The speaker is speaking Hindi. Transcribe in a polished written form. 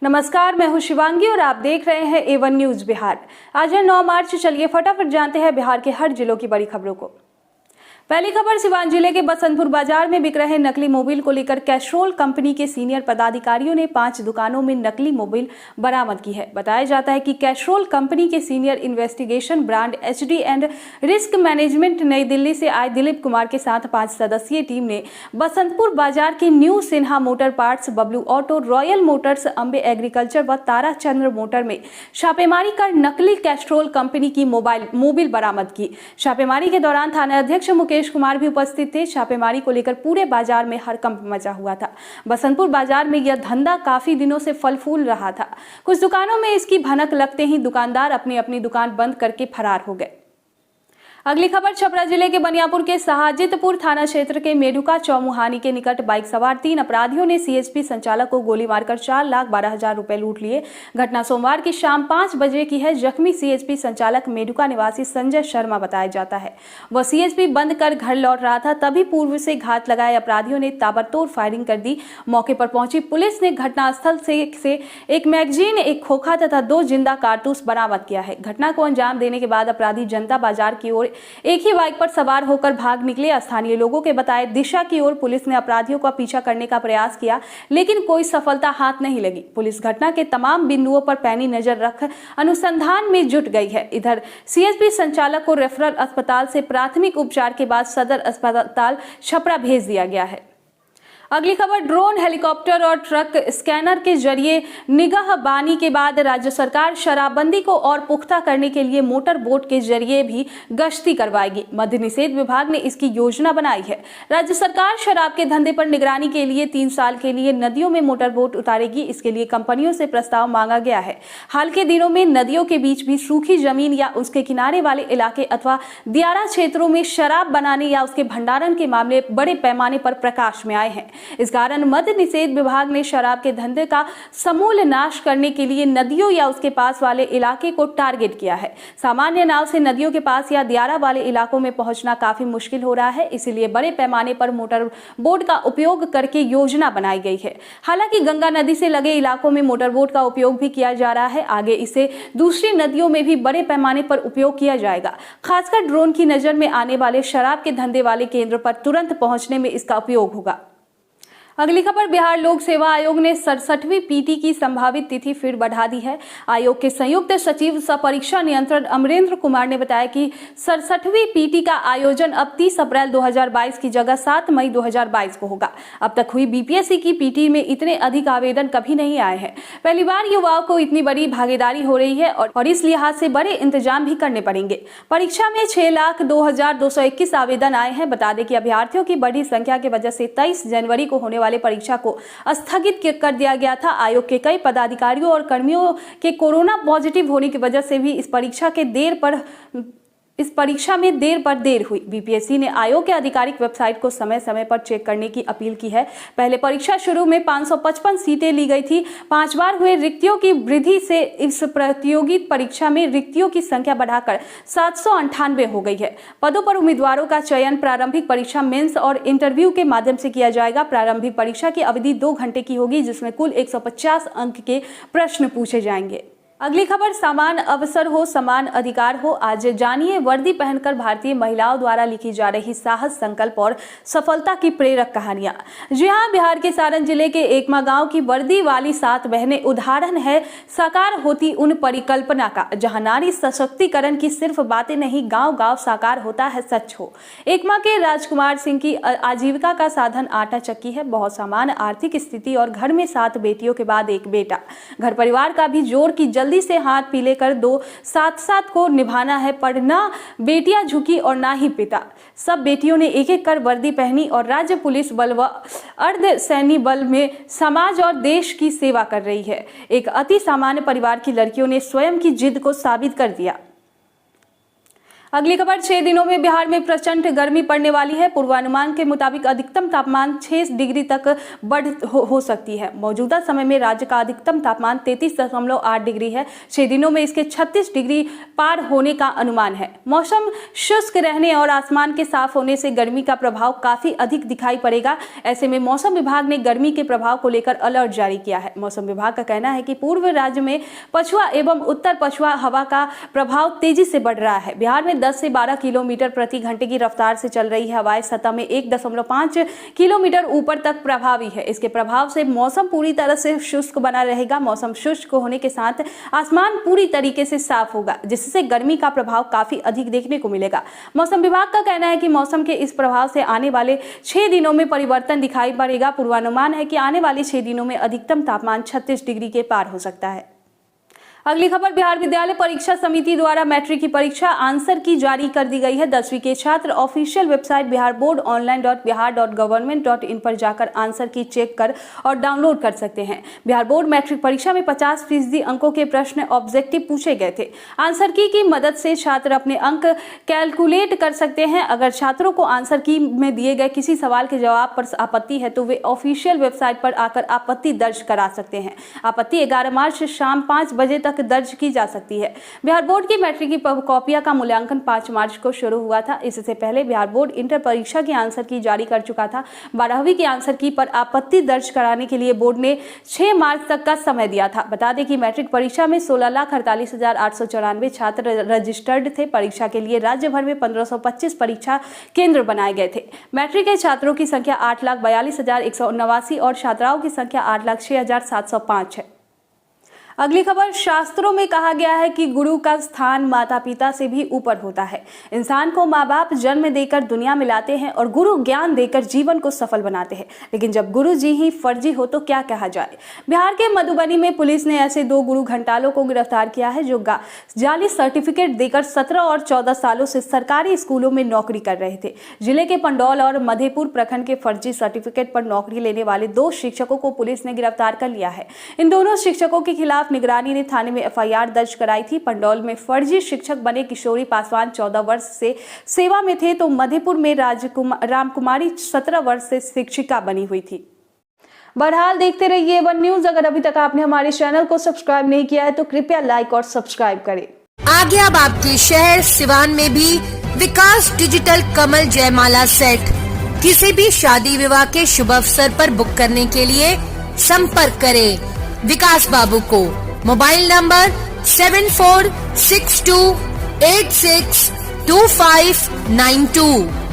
नमस्कार, मैं हूं शिवांगी और आप देख रहे हैं A1 न्यूज बिहार। आज है 9 मार्च। चलिए फटाफट जानते हैं बिहार के हर जिलों की बड़ी खबरों को। पहली खबर, सिवान जिले के बसंतपुर बाजार में बिक रहे नकली मोबाइल को लेकर कैस्ट्रोल कंपनी के सीनियर पदाधिकारियों ने 5 दुकानों में नकली मोबाइल बरामद की है। बताया जाता है कि कैस्ट्रोल कंपनी के senior investigation brand HD and risk management नई दिल्ली से आए दिलीप कुमार के साथ 5 सदस्यीय टीम ने बसंतपुर बाजार के new Sinha motor parts, Bablu auto, royal Motors, Ambe agriculture व ताराचंद्र मोटर में छापेमारी कर नकली कैस्ट्रोल कंपनी की मोबाइल बरामद की। छापेमारी के दौरान थाना अध्यक्ष मुकेश कुमार भी उपस्थित थे। छापेमारी को लेकर पूरे बाजार में हड़कंप मचा हुआ था। बसंतपुर बाजार में यह धंधा काफी दिनों से फल फूल रहा था। कुछ दुकानों में इसकी भनक लगते ही दुकानदार अपनी अपनी दुकान बंद करके फरार हो गए। अगली खबर, छपरा जिले के बनियापुर के साजिदपुर थाना क्षेत्र के मेढुका चौमुहानी के निकट बाइक सवार 3 अपराधियों ने CHP संचालक को गोली मारकर 4,12,000 रुपए लूट लिए। घटना सोमवार की शाम 5 बजे की है। जख्मी CHP संचालक मेढुका निवासी संजय शर्मा बताया जाता है। वह CHP बंद कर घर लौट रहा था, तभी पूर्व से घात लगाए अपराधियों ने ताबड़तोड़ फायरिंग कर दी। मौके पर पहुंची पुलिस ने घटनास्थल से एक मैगजीन, एक खोखा तथा 2 जिंदा कारतूस बरामद किया है। घटना को अंजाम देने के बाद अपराधी जनता बाजार की ओर एक ही बाइक पर सवार होकर भाग निकले। स्थानीय लोगों के बताए दिशा की ओर पुलिस ने अपराधियों का पीछा करने का प्रयास किया, लेकिन कोई सफलता हाथ नहीं लगी। पुलिस घटना के तमाम बिंदुओं पर पैनी नजर रख अनुसंधान में जुट गई है। इधर CHP संचालक को रेफरल अस्पताल से प्राथमिक उपचार के बाद सदर अस्पताल छपरा भेज दिया गया है। अगली खबर, ड्रोन, हेलीकॉप्टर और ट्रक स्कैनर के जरिए निगाहबानी के बाद राज्य सरकार शराबबंदी को और पुख्ता करने के लिए मोटर बोट के जरिए भी गश्ती करवाएगी। मद्य निषेध विभाग ने इसकी योजना बनाई है। राज्य सरकार शराब के धंधे पर निगरानी के लिए 3 साल के लिए नदियों में मोटर बोट उतारेगी। इसके लिए कंपनियों से प्रस्ताव मांगा गया है। हाल के दिनों में नदियों के बीच भी सूखी जमीन या उसके किनारे वाले इलाके अथवा दियारा क्षेत्रों में शराब बनाने या उसके भंडारण के मामले बड़े पैमाने पर प्रकाश में आए हैं। इस कारण मद्य निषेध विभाग ने शराब के धंधे का समूल नाश करने के लिए नदियों या उसके पास वाले इलाके को टारगेट किया है। सामान्य नाव से नदियों के पास या दियारा वाले इलाकों में पहुंचना काफी मुश्किल हो रहा है, इसलिए बड़े पैमाने पर मोटर बोट का उपयोग करके योजना बनाई गई है। हालांकि गंगा नदी से लगे इलाकों में मोटर बोट का उपयोग भी किया जा रहा है। आगे इसे दूसरी नदियों में भी बड़े पैमाने पर उपयोग किया जाएगा। खासकर ड्रोन की नजर में आने वाले शराब के धंधे वाले केंद्र पर तुरंत पहुंचने में इसका उपयोग होगा। अगली खबर, बिहार लोक सेवा आयोग ने 67वीं PT की संभावित तिथि फिर बढ़ा दी है। आयोग के संयुक्त सचिव सह परीक्षा नियंत्रण अमरेंद्र कुमार ने बताया कि 67वीं PT का आयोजन अब 30 अप्रैल 2022 की जगह 7 मई 2022 को होगा। अब तक हुई BPSC की PT में इतने अधिक आवेदन कभी नहीं आए हैं। पहली बार युवाओं को इतनी बड़ी भागीदारी हो रही है और इस लिहाज से बड़े इंतजाम भी करने पड़ेंगे। परीक्षा में 6,02,221 आवेदन आए हैं। बता दें कि अभ्यर्थियों की बड़ी संख्या की वजह से 23 जनवरी को होने वाले परीक्षा को स्थगित कर दिया गया था। आयोग के कई पदाधिकारियों और कर्मियों के कोरोना पॉजिटिव होने की वजह से भी इस परीक्षा में देर हुई। BPSC ने आयोग के आधिकारिक वेबसाइट को समय समय पर चेक करने की अपील की है। पहले परीक्षा शुरू में 555 सीटें ली गई थी। 5 बार हुए रिक्तियों की वृद्धि से इस प्रतियोगी परीक्षा में रिक्तियों की संख्या बढ़ाकर 798 हो गई है। पदों पर उम्मीदवारों का चयन प्रारंभिक परीक्षा, मेंस और इंटरव्यू के माध्यम से किया जाएगा। प्रारंभिक परीक्षा की अवधि 2 घंटे की होगी, जिसमें कुल 150 अंक के प्रश्न पूछे जाएंगे। अगली खबर, समान अवसर हो, समान अधिकार हो। आज जानिए वर्दी पहनकर भारतीय महिलाओं द्वारा लिखी जा रही साहस, संकल्प और सफलता की प्रेरक कहानियां। जी हां, बिहार के सारण जिले के एकमा गांव की वर्दी वाली 7 बहनें उदाहरण है साकार होती उन परिकल्पना का, जहां नारी सशक्तिकरण की सिर्फ बातें नहीं, गांव गांव साकार होता है सच हो। एकमा के राजकुमार सिंह की आजीविका का साधन आटा चक्की है। बहुत सामान्य आर्थिक स्थिति और घर में 7 बेटियों के बाद एक बेटा। घर परिवार का भी जोर की जल्दी से हाथ पीले कर 2 साथ को निभाना है, पर ना बेटियां झुकी और ना ही पिता। सब बेटियों ने एक एक कर वर्दी पहनी और राज्य पुलिस बल व अर्ध सैन्य बल में समाज और देश की सेवा कर रही है। एक अति सामान्य परिवार की लड़कियों ने स्वयं की जिद को साबित कर दिया। अगली खबर, 6 दिनों में बिहार में प्रचंड गर्मी पड़ने वाली है। पूर्वानुमान के मुताबिक अधिकतम तापमान 6 डिग्री तक बढ़ हो सकती है। मौजूदा समय में राज्य का अधिकतम तापमान 33.8 डिग्री है। 6 दिनों में इसके 36 डिग्री पार होने का अनुमान है। मौसम शुष्क रहने और आसमान के साफ होने से गर्मी का प्रभाव काफी अधिक दिखाई पड़ेगा। ऐसे में मौसम विभाग ने गर्मी के प्रभाव को लेकर अलर्ट जारी किया है। मौसम विभाग का कहना है कि पूर्व राज्य में पछुआ एवं उत्तर पछुआ हवा का प्रभाव तेजी से बढ़ रहा है। बिहार में 10 से 12 किलोमीटर प्रति घंटे की रफ्तार से चल रही हवाएं सतह में 1.5 किलोमीटर ऊपर तक प्रभावी है। इसके प्रभाव से मौसम पूरी तरह से शुष्क बना रहेगा। मौसम शुष्क होने के साथ आसमान पूरी तरीके से साफ होगा, जिससे गर्मी का प्रभाव काफी अधिक देखने को मिलेगा। मौसम विभाग का कहना है कि मौसम के इस प्रभाव से आने वाले 6 दिनों में परिवर्तन दिखाई पड़ेगा। पूर्वानुमान है कि आने वाले 6 दिनों में अधिकतम तापमान 36 डिग्री के पार हो सकता है। अगली खबर, बिहार विद्यालय परीक्षा समिति द्वारा मैट्रिक की परीक्षा आंसर की जारी कर दी गई है। 10वीं के छात्र official website Bihar board online.bihar.government.in पर जाकर आंसर की चेक कर और डाउनलोड कर सकते हैं। बिहार बोर्ड मैट्रिक परीक्षा में 50% अंकों के प्रश्न ऑब्जेक्टिव पूछे गए थे। आंसर की मदद से छात्र अपने अंक कैलकुलेट कर सकते हैं। अगर छात्रों को आंसर की में दिए गए किसी सवाल के जवाब पर आपत्ति है तो वे ऑफिशियल वेबसाइट पर आकर आपत्ति दर्ज करा सकते हैं। आपत्ति 11 मार्च शाम 5 बजे तक दर्ज की जा सकती है। बिहार बोर्ड की मैट्रिक की कॉपियां का मूल्यांकन 5 मार्च को शुरू हुआ था। इससे पहले बिहार बोर्ड इंटर परीक्षा की आंसर की जारी कर चुका था। 12वीं की आंसर की पर आपत्ति दर्ज कराने के लिए बोर्ड ने 6 मार्च तक का समय दिया था। बता दें कि मैट्रिक परीक्षा में 16,48,894 छात्र रजिस्टर्ड थे। परीक्षा के लिए राज्य भर में 1525 परीक्षा केंद्र बनाए गए थे। मैट्रिक के छात्रों की संख्या 8,42,189 और छात्राओं की संख्या 8,06,705 है। अगली खबर, शास्त्रों में कहा गया है कि गुरु का स्थान माता पिता से भी ऊपर होता है। इंसान को माँ बाप जन्म देकर दुनिया में लाते हैं और गुरु ज्ञान देकर जीवन को सफल बनाते हैं। लेकिन जब गुरु जी ही फर्जी हो तो क्या कहा जाए। बिहार के मधुबनी में पुलिस ने ऐसे 2 गुरु घंटालों को गिरफ्तार किया है जो जाली सर्टिफिकेट देकर 17 और 14 सालों से सरकारी स्कूलों में नौकरी कर रहे थे। जिले के पंडौल और मधेपुर प्रखंड के फर्जी सर्टिफिकेट पर नौकरी लेने वाले 2 शिक्षकों को पुलिस ने गिरफ्तार कर लिया है। इन दोनों शिक्षकों के खिलाफ निगरानी ने थाने में FIR दर्ज कराई थी। पंडौल में फर्जी शिक्षक बने किशोरी पासवान 14 वर्ष से सेवा में थे तो मधेपुर में रामकुमारी 17 वर्ष से शिक्षिका बनी हुई थी। बहरहाल देखते रहिए A1 न्यूज। अगर अभी तक आपने हमारे चैनल को सब्सक्राइब नहीं किया है तो कृपया लाइक और सब्सक्राइब करें। आगे अब आपके शहर सिवान में भी विकास डिजिटल कमल जयमाला सेट। किसी भी शादी विवाह के शुभ अवसर पर बुक करने के लिए संपर्क करें विकास बाबू को। Mobile number 7462862592।